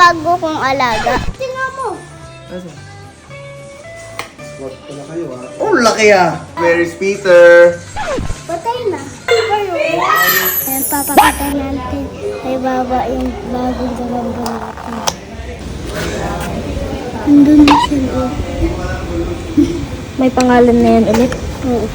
bago kong alaga. Tingnan mo. Swat pala kayo ha. Oh, laki ah! Where is Peter? Patay na. Ayan, papakita natin kay Baba yung bagong gagamba natin. Andun na siya. May pangalan na yan ulit. Oo.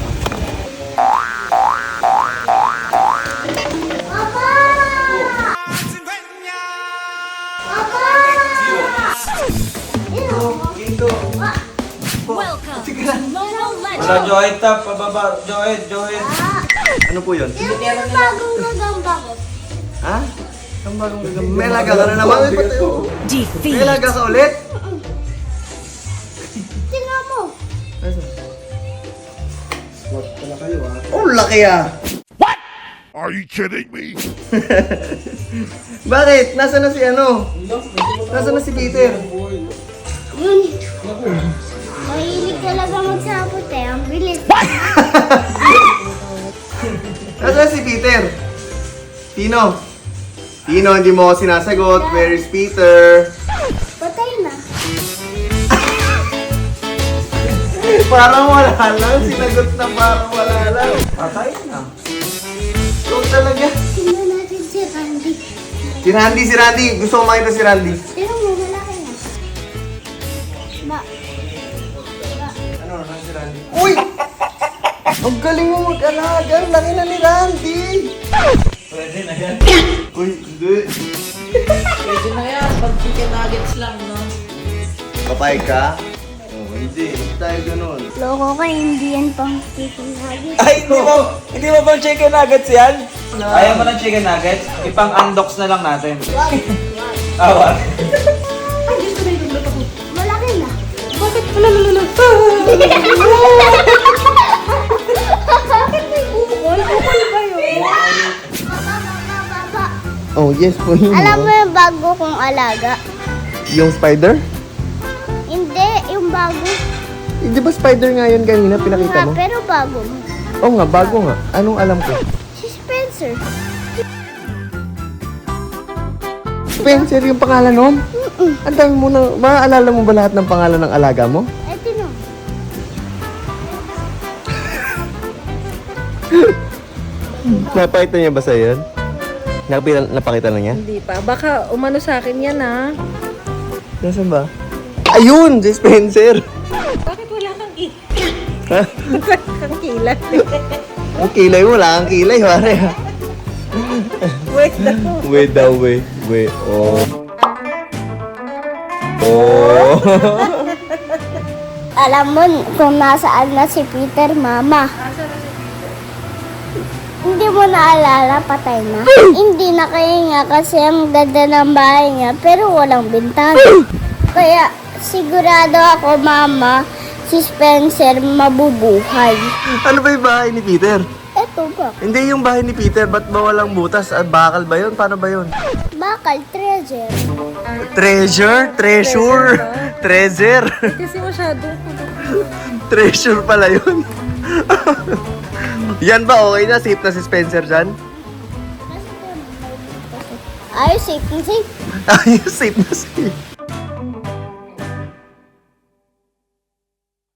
Wala, Joed, tap, pababa, Joed. Ano po yun? Yung bagong gagamba ko. Ha? Ang bagong gagamba. May laga ka na naman. May laga ka ulit? Tingnan mo. Swat pala kayo ha. Oh, laki ah! Are you kidding me? Bakit? Nasaan na si ano? Nasaan na si Peter? Yun. Mahilig talaga magsabot eh. Ang bilis. Nasaan na si Peter? Tino? Tino, hindi mo ako sinasagot. Where is Peter? Patay na. Parang wala lang. Sinagot na parang wala lang. Patay na. Ikaw talaga. Tingnan natin si Randy. Si Randy. Gusto ko makita si Randy. Tingnan mo, malaki na. Ano, nasaan si Randy? Uy! Ang galing mo mag-alaga. Ang laki na ni Randy. Pwede na yan. Uy, hindi. Pwede na yan, pag chicken nuggets lang, no? Papayag ka? Oh, hindi. Hindi tayo ganun. Loko ka, hindi yan pang chicken nuggets. Ay, hindi mo bang chicken nuggets yan? Ayaw mo ng chicken nuggets? Ipang-undox na lang natin. Wag. Awa. Malaki na. Bakit? Lalala. Bakit may bukol? Bukol kayo. Baba. Oh, yes po yun. Alam mo yung bago kong alaga? Yung spider? Hindi, yung bago. Eh, di ba spider nga yun kanina pinakita Nga, mo? pero bago. Oo nga, bago nga. Anong alam ko? Si Spencer. Spencer yung pangalan nun? Ang dami mo na, maaalala mo ba lahat ng pangalan ng alaga mo? Eto no. Napakita niya ba sa'yo yun? Napakita na niya? Hindi pa. Baka umano sa akin yan, ha? Nasaan ba? Ayun! Si Spencer! Bakit wala kang Ha? wala kang kilay? Ang kilay mo, wala kang kilay, pare. Wait daw. Wait daw, wait. Wait, oh. Oh. Alam mo kung nasaan na si Peter, Mama. Hindi mo naalala, patay na. Hindi na kaya kasi ang ganda ng bahay niya, pero walang bintana. Kaya sigurado ako, Mama, si Spencer mabubuhay. Ano ba yung bahay ni Peter? Eto ba? Hindi yung bahay ni Peter, ba't ba walang butas? At bakal ba yun? Paano ba yun? Bakal, treasure. Treasure? Treasure? Treasure? Kasi masyadong Treasure pala yun. Yan ba okay na? Safe na si Spencer dyan? Ay, safe na safe. Ayos, safe na safe.